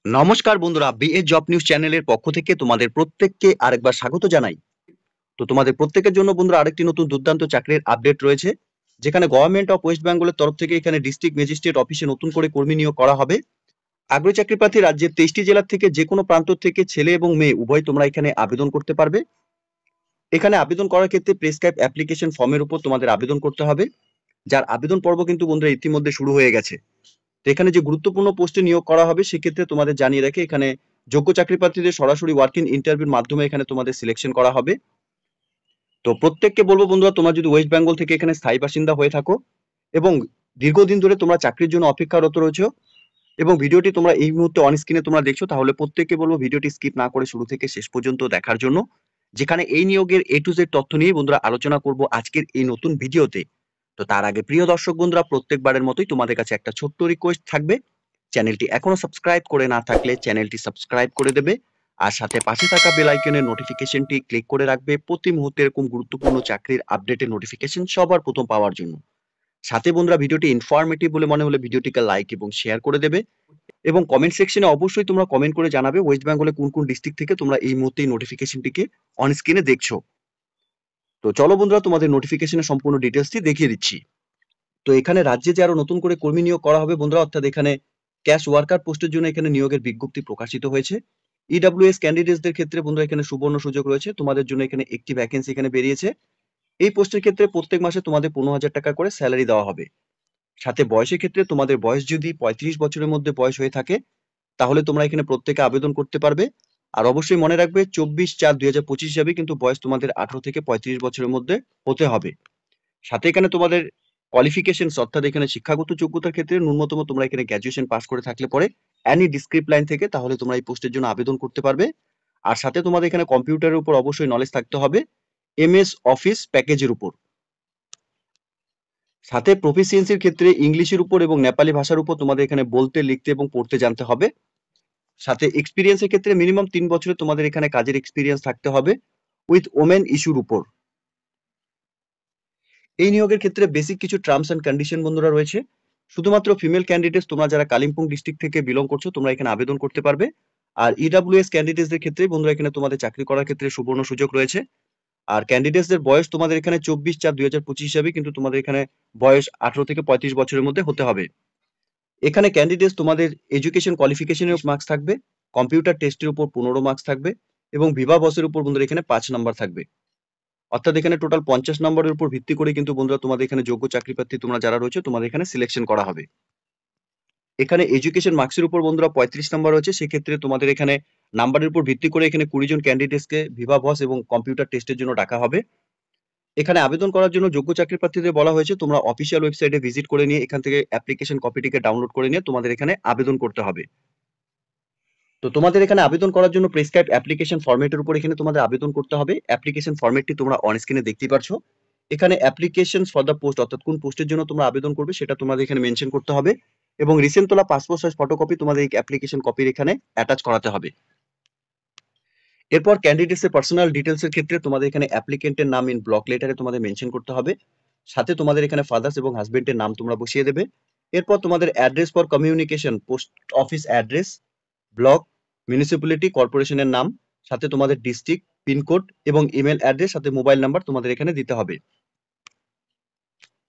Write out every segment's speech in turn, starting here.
নমস্কার বন্ধুরা, BA job news চ্যানেলের পক্ষ থেকে তোমাদের প্রত্যেককে আরেকবার স্বাগত জানাই। তো তোমাদের প্রত্যেকের জন্য বন্ধুরা আরেকটি নতুন দুর্দান্ত চাকরির আপডেট রয়েছে, যেখানে গভর্নমেন্ট অফ ওয়েস্ট বেঙ্গলের তরফ থেকে এখানে ডিস্ট্রিক্ট ম্যাজিস্ট্রেট অফিসে নতুন করে কর্মী নিয়োগ করা হবে। আগ্রহী চাকরি প্রার্থী রাজ্যের 23টি জেলার থেকে যে কোনো প্রান্ত থেকে ছেলে এবং মেয়ে উভয় তোমরা এখানে আবেদন করতে পারবে। এখানে আবেদন করার ক্ষেত্রে প্রেসক্রাইব অ্যাপ্লিকেশন ফর্মের উপর তোমাদের আবেদন করতে হবে, যার আবেদন পর্ব কিন্তু বন্ধুরা ইতিমধ্যে শুরু হয়ে গেছে। তো এখানে যে গুরুত্বপূর্ণ পোস্টে নিয়োগ করা হবে সেক্ষেত্রে তোমাদের জানিয়ে রাখে, এখানে যোগ্য চাকরি প্রার্থীদের সরাসরি ওয়ার্কিং ইন্টারভিউর মাধ্যমে এখানে তোমাদের সিলেকশন করা হবে। তো প্রত্যেককে বলবো বন্ধুরা, তোমরা যদি ওয়েস্ট বেঙ্গল থেকে এখানে স্থায়ী বাসিন্দা হয়ে থাকো এবং দীর্ঘদিন ধরে তোমরা চাকরির জন্য অপেক্ষারত রয়েছো এবং ভিডিওটি তোমরা এই মুহূর্তে অন স্ক্রিনে তোমরা দেখছো, তাহলে প্রত্যেককে বলবো ভিডিওটি স্কিপ না করে শুরু থেকে শেষ পর্যন্ত দেখার জন্য, যেখানে এই নিয়োগের A to Z তথ্য নিয়ে বন্ধুরা আলোচনা করব আজকের এই নতুন ভিডিওতে। তো তার আগে প্রিয় দর্শক বন্ধুরা, প্রত্যেকবারের মতোই তোমাদের কাছে একটা ছোট্ট রিকোয়েস্ট থাকবে, চ্যানেলটি এখনো সাবস্ক্রাইব করে না থাকলে চ্যানেলটি সাবস্ক্রাইব করে দেবে, আর সাথে পাশে থাকা বেল আইকনের নোটিফিকেশনটি ক্লিক করে রাখবে প্রতি মুহূর্তে এরকম গুরুত্বপূর্ণ চাকরির আপডেটের নোটিফিকেশন সবার প্রথম পাওয়ার জন্য। সাথে বন্ধুরা ভিডিওটি ইনফরমেটিভ বলে মনে হলে ভিডিওটিকে লাইক এবং শেয়ার করে দেবে এবং কমেন্ট সেকশনে অবশ্যই তোমরা কমেন্ট করে জানাবে ওয়েস্ট বেঙ্গলে কোন কোন ডিস্ট্রিক্ট থেকে তোমরা এই মুহূর্তে নোটিফিকেশনটিকে অন স্ক্রিনে দেখছো। তো চলো বন্ধুরা, তোমাদের নোটিফিকেশনের সম্পূর্ণ ডিটেলসটি দেখিয়ে দিচ্ছি। তো এখানে রাজ্যে যে আরো নতুন করে কর্মী নিয়োগ করা হবে বন্ধুরা, অর্থাৎ এখানে ক্যাশ ওয়ার্কার পোস্টের জন্য এখানে নিয়োগের বিজ্ঞপ্তি প্রকাশিত হয়েছে। ইডব্লিউএস ক্যান্ডিডেটসদের ক্ষেত্রে বন্ধুরা এখানে সুবর্ণ সুযোগ রয়েছে, তোমাদের জন্য এখানে একটি ভ্যাকেন্সি এখানে বেরিয়েছে। এই পোস্টের ক্ষেত্রে প্রত্যেক মাসে তোমাদের 15,000 টাকা করে স্যালারি দেওয়া হবে। সাথে বয়সের ক্ষেত্রে তোমাদের বয়স যদি 35 বছরের মধ্যে বয়স হয়ে থাকে তাহলে তোমরা এখানে প্রত্যেকে আবেদন করতে পারবে। আর অবশ্যই মনে রাখবে 24/4/2025 হিসাবে কিন্তু বয়স তোমাদের 18 থেকে 35 বছরের মধ্যে হতে হবে। সাথে এখানে তোমাদের কোয়ালিফিকেশনস অর্থাৎ এখানে শিক্ষাগত যোগ্যতার ক্ষেত্রে ন্যূনতম তোমরা এখানে গ্র্যাজুয়েশন পাস করে থাকলে পরে অ্যানি ডিসক্রিপ্ট লাইন থেকে তাহলে তোমরা এই পোস্টের জন্য আবেদন করতে পারবে। আর সাথে তোমাদের এখানে কম্পিউটারের উপর অবশ্যই নলেজ থাকতে হবে, এমএস অফিস প্যাকেজের উপর। সাথে প্রফিসিয়েন্সির ক্ষেত্রে ইংলিশের উপর এবং নেপালি ভাষার উপর তোমাদের এখানে বলতে, লিখতে এবং পড়তে জানতে হবে। সাথে এক্সপিরিয়েন্সের ক্ষেত্রে মিনিমাম 3 বছরের তোমাদের এখানে কাজের এক্সপিরিয়েন্স থাকতে হবে উইথ ওমেন ইস্যুর উপর। এই নিয়োগের ক্ষেত্রে বেসিক কিছু টার্মস এন্ড কন্ডিশন বন্ধুরা রয়েছে। শুধুমাত্র ফিমেল ক্যান্ডিডেটস তোমরা যারা কালিম্পং ডিস্ট্রিক্ট থেকে বিলং করছো তোমরা এখানে আবেদন করতে পারবে। আর ইডব্লিউএস ক্যান্ডিডেটসদের ক্ষেত্রে বন্ধুরা এখানে তোমাদের চাকরি করার ক্ষেত্রে সুবর্ণ সুযোগ রয়েছে। আর ক্যান্ডিডেটসদের বয়স তোমাদের এখানে 24/4/2025 হিসাবে কিন্তু তোমাদের এখানে বয়স 18 থেকে 35 বছরের মধ্যে হতে হবে। এখানে ক্যান্ডিডেটস তোমাদের এডুকেশন কোয়ালিফিকেশনের মার্কস থাকবে, কম্পিউটার টেস্টের উপর 15 মার্কস থাকবে এবং ভিভা বসের উপর বন্ধুরা এখানে 5 নাম্বার থাকবে। অর্থাৎ এখানে টোটাল 50 নম্বরের উপর ভিত্তি করে কিন্তু বন্ধুরা তোমাদের এখানে যোগ্য চাকরি প্রার্থী তোমরা যারা রয়েছে তোমাদের এখানে সিলেকশন করা হবে। এখানে এডুকেশন মার্কসের উপর বন্ধুরা 35 নাম্বার রয়েছে, সেক্ষেত্রে তোমাদের এখানে নাম্বারের উপর ভিত্তি করে এখানে 20 জন ক্যান্ডিডেটসকে ভিভা বস এবং কম্পিউটার টেস্টের জন্য ডাকা হবে। এখানে আবেদন করার জন্য যোগ্য চাকরি প্রার্থীদের বলা হয়েছে তোমরা অফিসিয়াল ওয়েবসাইটে ভিজিট করে নিয়ে এখান থেকে অ্যাপ্লিকেশন কপিটিকে ডাউনলোড করে নিয়ে তোমাদের এখানে আবেদন করতে হবে। তো তোমাদের এখানে আবেদন করার জন্য প্রেসক্রাইব অ্যাপ্লিকেশন ফরম্যাটের উপর এখানে তোমাদের আবেদন করতে হবে। অ্যাপ্লিকেশন ফরম্যাটটি তোমরা অন স্ক্রিনে দেখতেই পারছো। এখানে অ্যাপ্লিকেশন ফর দ্য পোস্ট অর্থাৎ কোন পোস্টের জন্য তোমরা আবেদন করবে সেটা তোমাদের এখানে মেনশন করতে হবে এবং রিসেন্ট তোলা পাসপোর্ট সাইজ ফটোকপি তোমাদের এই অ্যাপ্লিকেশন কপির এখানে অ্যাটাচ করাতে হবে। এরপর ক্যান্ডিডেটস এর পার্সোনাল ডিটেলস এর ক্ষেত্রে তোমাদের এখানে অ্যাপ্লিকেন্টের নাম ইন ব্লক লেটারে তোমাদের মেনশন করতে হবে। সাথে তোমাদের এখানে ফাদার্স এবং হাজবেন্ডের নাম তোমরা বসিয়ে দেবে। এরপর তোমাদের address for communication, post office address, block, municipality, কর্পোরেশনের নাম, সাথে তোমাদের ডিস্ট্রিক্ট, পিনকোড এবং ইমেল অ্যাড্রেস, সাথে মোবাইল নাম্বার তোমাদের এখানে দিতে হবে।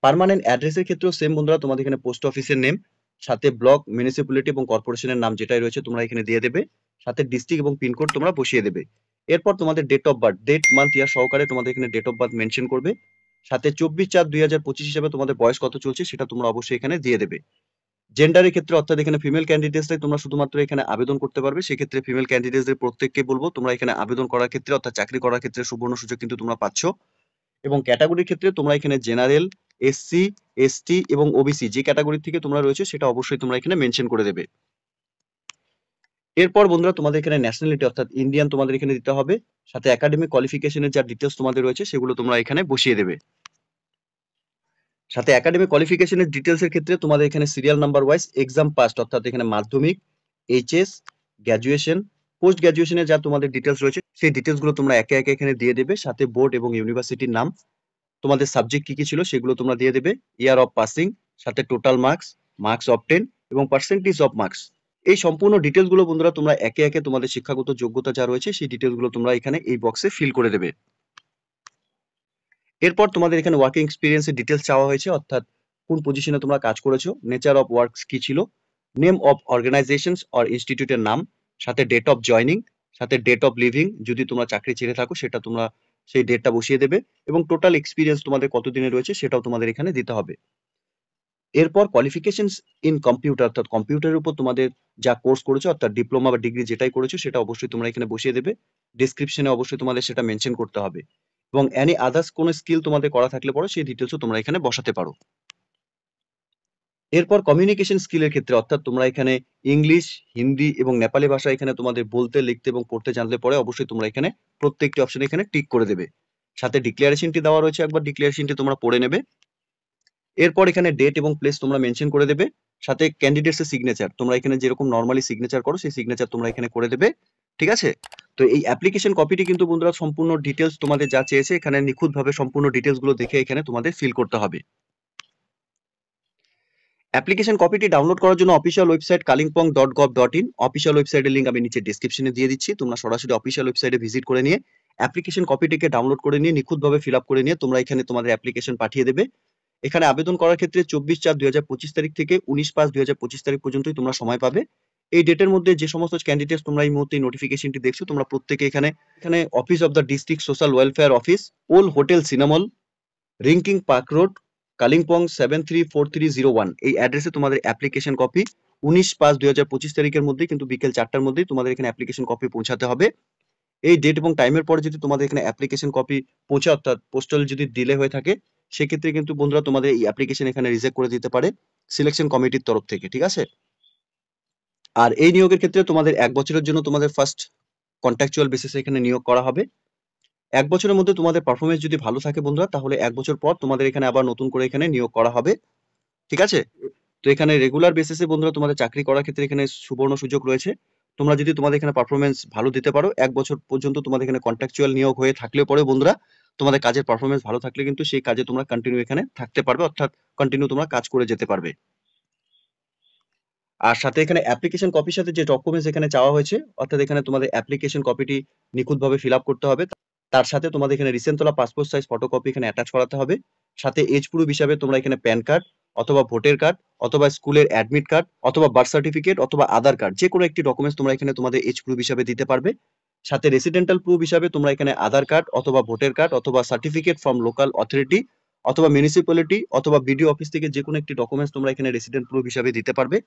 পার্মানেন্ট অ্যাড্রেসের ক্ষেত্রেও সেম বন্ধুরা, তোমাদের এখানে পোস্ট অফিসের নেম, সাথে ব্লক, মিউনিসিপ্যালিটি এবং কর্পোরেশনের নাম যেটাই রয়েছে তোমরা এখানে দিয়ে দেবে, সাথে ডিস্ট্রিক্ট এবং পিনকোড তোমরা বসিয়ে দেবে। এরপর তোমাদের date of birth, date month year সহকারে তোমাদের এখানে ডেট অফ বার্থ মেনশন করবে। সাথে 24/4/2025 হিসাবে তোমাদের বয়স কত চলছে সেটা তোমরা অবশ্যই এখানে দিয়ে দেবে। জেন্ডারের ক্ষেত্রে অর্থাৎ এখানে ফিমেল ক্যান্ডিডেটসরাই তোমরা শুধুমাত্র এখানে আবেদন করতে পারবে, সেক্ষেত্রে ফিমেল ক্যান্ডিডেটসদের প্রত্যেককে বলবো তোমরা এখানে আবেদন করার ক্ষেত্রে অর্থাৎ চাকরি করার ক্ষেত্রে সুবর্ণ সুযোগ কিন্তু তোমরা পাচ্ছ। এবং ক্যাটাগরির ক্ষেত্রে তোমরা এখানে জেনারেল, এসসি, এসটি এবং ওবিসি যে ক্যাটাগরি থেকে তোমরা রয়েছে সেটা অবশ্যই তোমরা এখানে মেনশন করে দেবে। এরপর বন্ধুরা তোমাদের এখানে ন্যাশনালিটি অর্থাৎ ইন্ডিয়ান তোমাদের এখানে দিতে হবে, সাথে একাডেমিক কোয়ালিফিকেশনের যা ডিটেলস তোমাদের রয়েছে সেগুলো তোমরা এখানে বসিয়ে দেবে। সাথে একাডেমিক কোয়ালিফিকেশনের ডিটেলস এর ক্ষেত্রে তোমাদের এখানে serial number wise exam past অর্থাৎ এখানে মাধ্যমিক, এইচএস, গ্র্যাজুয়েশন, পোস্ট গ্র্যাজুয়েশনের যা তোমাদের ডিটেলস রয়েছে সেই ডিটেলস গুলো তোমরা একে একে এখানে দিয়ে দেবে। সাথে বোর্ড এবং ইউনিভার্সিটির নাম, তোমাদের সাবজেক্ট কি কি ছিল সেগুলো তোমরা দিয়ে দেবে, ইয়ার অফ পাসিং, সাথে টোটাল মার্কস, মার্কস অবটেন এবং পার্সেন্টেজ অফ মার্কস এই সম্পূর্ণ ডিটেলস গুলো বন্ধুরা তোমরা একে একে তোমাদের শিক্ষাগত যোগ্যতা যা রয়েছে সেই ডিটেলস গুলো তোমরা এখানে এই বক্সে ফিল করে দেবে। এরপর তোমাদের এখানে ওয়ার্কিং এক্সপিরিয়েন্সের ডিটেলস চাওয়া হয়েছে, অর্থাৎ কোন পজিশনে তোমরা কাজ করেছো, নেচার অফ ওয়ার্কস কি ছিল, নেম অফ অর্গানাইজেশনস অর ইনস্টিটিউটের নাম, সাথে ডেট অফ জয়নিং, সাথে ডেট অফ লিভিং, যদি তোমরা চাকরি ছেড়ে থাকো সেটা তোমরা সেই ডেটটা বসিয়ে দেবে, এবং টোটাল এক্সপিরিয়েন্স তোমাদের কতদিনে রয়েছে সেটাও তোমাদের এখানে দিতে হবে। এরপর কোয়ালিফিকেশনস ইন কম্পিউটার, অর্থাৎ কম্পিউটারের উপর তোমাদের যা কোর্স করেছো অর্থাৎ ডিপ্লোমা বা ডিগ্রি যেটাই করেছো সেটা অবশ্যই তোমরা এখানে বসিয়ে দেবে। ডেসক্রিপশনে অবশ্যই তোমাদের সেটা মেনশন করতে হবে, এবং এনি আদার্স কোনো স্কিল তোমাদের করা থাকলে পরে সেই ডিটেলসও তোমরা এখানে বসাতে পারো। এরপর কমিউনিকেশন স্কিলের ক্ষেত্রে, অর্থাৎ তোমরা এখানে ইংলিশ, হিন্দি এবং নেপালি ভাষা এখানে তোমাদের বলতে, লিখতে এবং পড়তে জানলে পরে অবশ্যই তোমরা এখানে প্রত্যেকটি অপশন এখানে টিক করে দেবে। সাথে ডিক্লারেশনটি দেওয়া রয়েছে, একবার ডিক্লারেশনটি তোমরা পড়ে নেবে। এরপর এখানে ডেট এবং প্লেস তোমরা মেনশন করে দেবে, সাথে ক্যান্ডিডেটস এর সিগনেচার তোমরা এখানে যেরকম নরমালি সিগনেচার করো সেই সিগনেচার তোমরা এখানে করে দেবে। ঠিক আছে? তো এই অ্যাপ্লিকেশন কপিটি কিন্তু বন্ধুরা সম্পূর্ণ ডিটেলস তোমাদের যা চেয়েছে এখানে নিখুঁতভাবে সম্পূর্ণ ডিটেলস গুলো দেখে এখানে তোমাদের ফিল করতে হবে। অ্যাপ্লিকেশন কপিটি ডাউনলোড করার জন্য অফিসিয়াল ওয়েবসাইট kalimpong.gov.in অফিসিয়াল ওয়েবসাইটের লিংক আমি নিচে ডেসক্রিপশনে দিয়ে দিচ্ছি। তোমরা সরাসরি অফিসিয়াল ওয়েবসাইটে ভিজিট করে নিয়ে অ্যাপ্লিকেশন কপিটিকে ডাউনলোড করে নিয়ে নিখুঁতভাবে ফিল আপ করে নিয়ে তোমরা এখানে তোমাদের অ্যাপ্লিকেশন পাঠিয়ে দেবে। এখানে আবেদন করার ক্ষেত্রে 24/4/2025 তারিখ থেকে 19/5/2025 তারিখ পর্যন্তই তোমরা সময় পাবে। এই ডেটের মধ্যে যে সমস্ত ক্যান্ডিডেটস তোমরা এই মুহূর্তে নোটিফিকেশনটি দেখছো তোমরা প্রত্যেকে এখানে এখানে office of the district social welfare office, old hotel সিনামল, রিঙ্কিং পার্ক রোড, কালিম্পং 734301 এই অ্যাড্রেসে তোমাদের অ্যাপ্লিকেশন কপি 19/5/2025 তারিখের মধ্যে কিন্তু বিকেল 4টার মধ্যেই তোমাদের এখানে অ্যাপ্লিকেশন কপি পৌঁছাতে হবে। এই ডেট এবং টাইমের পরে যদি তোমাদের এখানে অ্যাপ্লিকেশন কপি পৌঁছে অর্থাৎ পোস্টাল যদি ডিলে হয়ে থাকে সেক্ষেত্রে কিন্তু বন্ধুরা তোমাদের এই অ্যাপ্লিকেশন এখানে রিজেক্ট করে দিতে পারে সিলেকশন কমিটির তরফ থেকে। ঠিক আছে? আর এই নিয়োগের ক্ষেত্রে তোমাদের 1 বছরের জন্য তোমাদের ফার্স্ট কন্ট্রাকচুয়াল বেসিসে এখানে নিয়োগ করা হবে। 1 বছরের মধ্যে তোমাদের পারফরমেন্স যদি ভালো থাকে বন্ধুরা তাহলে 1 বছর পর তোমাদের এখানে আবার নতুন করে এখানে নিয়োগ করা হবে। ঠিক আছে? তো এখানে রেগুলার বেসিসে বন্ধুরা তোমাদের চাকরি করার ক্ষেত্রে এখানে সুবর্ণ সুযোগ রয়েছে। তোমরা যদি তোমাদের এখানে পারফরমেন্স ভালো দিতে পারো 1 বছর পর্যন্ত তোমাদের এখানে কন্ট্রাকচুয়াল নিয়োগ হয়ে থাকলেও পরে বন্ধুরা তোমাদের কাজের পারফরমেন্স ভালো থাকলে কিন্তু সেই কাজে তোমরা কন্টিনিউ এখানে থাকতে পারবে, অর্থাৎ কন্টিনিউ তোমরা কাজ করে যেতে পারবে। আর সাথে এখানে অ্যাপ্লিকেশন কপির সাথে যে ডকুমেন্টস এখানে চাওয়া হয়েছে অর্থাৎ এখানে তোমাদের অ্যাপ্লিকেশন কপিটি নিখুঁতভাবে ফিল আপ করতে হবে। তার সাথে তোমাদের এখানে রিসেন্ট তোলা পাসপোর্ট সাইজ ফটোকপি এখানে অ্যাটাচ করাতে হবে। সাথে এজ প্রুফ হিসাবে তোমরা এখানে প্যান কার্ড অথবা ভোটার কার্ড অথবা স্কুলের অ্যাডমিট কার্ড অথবা বার্থ সার্টিফিকেট অথবা আধার কার্ড যে কোনো একটি ডকুমেন্টস তোমরা এখানে তোমাদের এজ প্রুফ হিসাবে দিতে পারবে। সাথে রেসিডেন্টাল প্রুফ হিসাবে তোমরা এখানে আধার কার্ড অথবা ভোটার কার্ড অথবা সার্টিফিকেট ফ্রম লোকাল অথরিটি অথবা মিউনিসিপ্যালিটি অথবা বিডিও অফিস থেকে যে কোনো একটি ডকুমেন্টস তোমরা এখানে রেসিডেন্ট প্রুফ হিসাবে দিতে পারবে।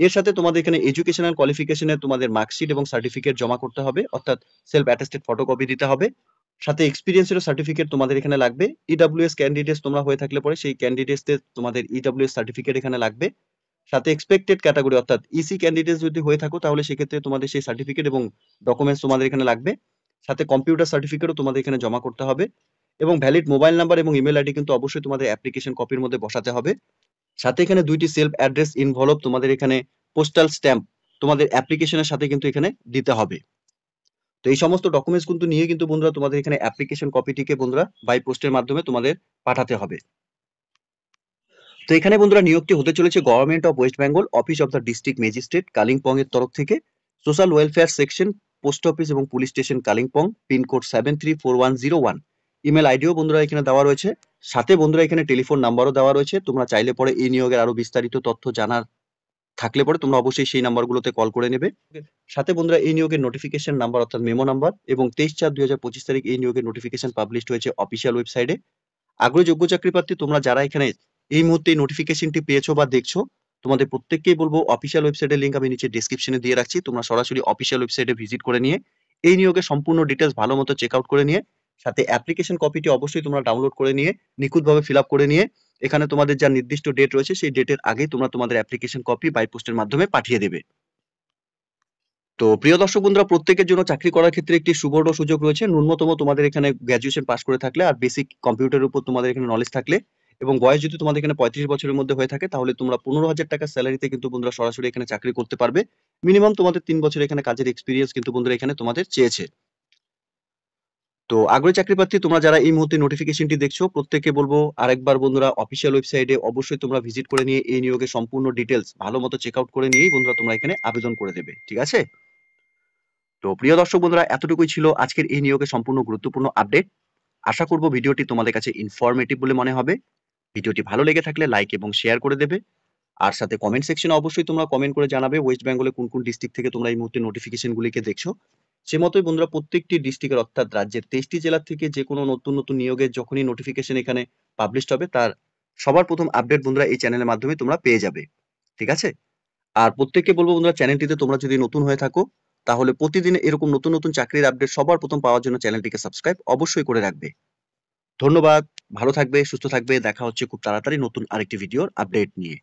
এর সাথে তোমাদের এখানে এডুকেশনাল কোয়ালিফিকেশনে তোমাদের মার্কশিট এবং সার্টিফিকেট জমা করতে হবে, অর্থাৎ সেলফ অ্যাটেস্টেড ফটোকপি দিতে হবে। সাথে এক্সপিরিয়েন্সের সার্টিফিকেট তোমাদের এখানে লাগবে। ইডব্লিউএস ক্যান্ডিডেটস তোমরা হয়ে থাকলে পরে সেই ক্যান্ডিডেটসদের তোমাদের ইডব্লিউএস সার্টিফিকেট এখানে লাগবে। সাথে এক্সপেক্টেড ক্যাটাগরি অর্থাৎ ইসি ক্যান্ডিডেটস যদি হয়ে থাকো তাহলে সেক্ষেত্রে তোমাদের সেই সার্টিফিকেট এবং ডকুমেন্টস তোমাদের এখানে লাগবে। সাথে কম্পিউটার সার্টিফিকেটও তোমাদের এখানে জমা করতে হবে, এবং ভ্যালিড মোবাইল নাম্বার এবং ইমেল আইডি কিন্তু অবশ্যই তোমাদের অ্যাপ্লিকেশন কপির মধ্যে বসাতে হবে। সাথে এখানে 2টি সেলফ অ্যাড্রেস ইনভলভ তোমাদের এখানে পোস্টাল স্ট্যাম্প তোমাদের অ্যাপ্লিকেশনের সাথে কিন্তু এখানে দিতে হবে। তো এই সমস্ত ডকুমেন্টস কিন্তু নিয়ে কিন্তু বন্ধুরা তোমাদের এখানে অ্যাপ্লিকেশন কপিটিকে বন্ধুরা বাই পোস্টের মাধ্যমে তোমাদের পাঠাতে হবে। তো এখানে বন্ধুরা নিয়োগটি হতে চলেছে government of West Bengal office of the district magistrate Kalimpong এর তরফ থেকে, social welfare section, post office এবং police station Kalimpong, pincode 734101। Email আইডিও বন্ধুরা এখানে দেওয়া রয়েছে। সাথে বন্ধুরা এখানে টেলিফোন নাম্বারও দেওয়া রয়েছে। তোমরা চাইলে পরে এই নিয়োগের আরো বিস্তারিত তথ্য জানার থাকলে পরে তোমরা অবশ্যই সেই নাম্বারগুলোতে কল করে নেবে। সাথে বন্ধুরা এই নিয়োগের নোটিফিকেশন নাম্বার অর্থাৎ মেমো নাম্বার এবং 23/4/2025 তারিখ এই নিয়োগের নোটিফিকেশন পাবলিশড হয়েছে অফিসিয়াল ওয়েবসাইটে। আগ্রহী যোগ্য চাকরি প্রার্থী তোমরা যারা এখানে এই মুহূর্তে এই নোটিফিকেশনটি পেয়েছো বা দেখছো তোমাদের প্রত্যেককেই বলবো অফিসিয়াল ওয়েবসাইটের লিংক আমি নিচে ডেসক্রিপশনে দিয়ে রাখছি। তোমরা সরাসরি অফিসিয়াল ওয়েবসাইটে ভিজিট করে নিয়ে এই নিয়োগের সম্পূর্ণ ডিটেলস ভালো মতো চেক আউট করে নিয়ে সাথে অ্যাপ্লিকেশন কপিটি অবশ্যই তোমরা ডাউনলোড করে নিয়ে নিখুঁতভাবে ফিল আপ করে নিয়ে এখানে তোমাদের যা নির্দিষ্ট ডেট রয়েছে সেই ডেটের আগেই তোমরা তোমাদের অ্যাপ্লিকেশন কপি বাই পোস্টের মাধ্যমে পাঠিয়ে দেবে। তো প্রিয় দর্শক বন্ধুরা, প্রত্যেকের জন্য চাকরি করার ক্ষেত্রে একটি সুবর্ণ সুযোগ রয়েছে। ন্যূনতম তোমাদের এখানে গ্র্যাজুয়েশন পাস করে থাকলে আর বেসিক কম্পিউটারের উপর তোমাদের এখানে নলেজ থাকলে এবং বয়স যদি তোমাদের এখানে 35 বছরের মধ্যে হয়ে থাকে তাহলে তোমরা 15,000 টাকা স্যালারিতে কিন্তু বন্ধুরা সরাসরি এখানে চাকরি করতে পারবে। মিনিমাম তোমাদের 3 বছর এখানে কাজের এক্সপিরিয়েন্স কিন্তু বন্ধুরা এখানে তোমাদের চেয়েছে। তো আগ্রহী চাকরি প্রার্থী তোমরা যারা এই মুহূর্তে নোটিফিকেশনটি দেখছো প্রত্যেককে বলবো আরেকবার বন্ধুরা অফিসিয়াল ওয়েবসাইটে অবশ্যই তোমরা ভিজিট করে নিয়ে এই নিয়োগের সম্পূর্ণ ডিটেলস ভালো মতো চেক আউট করে নিয়েই বন্ধুরা তোমরা এখানে আবেদন করে দেবে, ঠিক আছে? তো প্রিয় দর্শক বন্ধুরা, এতটুকুই ছিল আজকের এই নিয়োগের সম্পূর্ণ গুরুত্বপূর্ণ আপডেট। আশা করব ভিডিওটি তোমাদের কাছে ইনফরমেটিভ বলে মনে হবে। ভিডিওটি ভালো লেগে থাকলে লাইক এবং শেয়ার করে দেবে। আর সাথে কমেন্ট সেকশনে অবশ্যই তোমরা কমেন্ট করে জানাবে ওয়েস্ট বেঙ্গলে কোন কোন ডিস্ট্রিক্ট থেকে তোমরা এই মুহূর্তে নোটিফিকেশনগুলিকে দেখছো। সে মতোই বন্ধুরা প্রত্যেকটি ডিস্ট্রিক্টের অর্থাৎ রাজ্যের 23টি জেলা থেকে যে কোনো নতুন নতুন নিয়োগের যখনই নোটিফিকেশন এখানে পাবলিশড হবে তার সবার প্রথম আপডেট বন্ধুরা এই চ্যানেলের মাধ্যমে তোমরা পেয়ে যাবে, ঠিক আছে? আর প্রত্যেককে বলবো বন্ধুরা, চ্যানেলটিতে তোমরা যদি নতুন হয়ে থাকো তাহলে প্রতিদিন এরকম নতুন নতুন চাকরির আপডেট সবার প্রথম পাওয়ার জন্য চ্যানেলটিকে সাবস্ক্রাইব অবশ্যই করে রাখবে। ধন্যবাদ, ভালো থাকবে, সুস্থ থাকবে। দেখা হচ্ছে খুব তাড়াতাড়ি নতুন আরেকটি ভিডিওর আপডেট নিয়ে।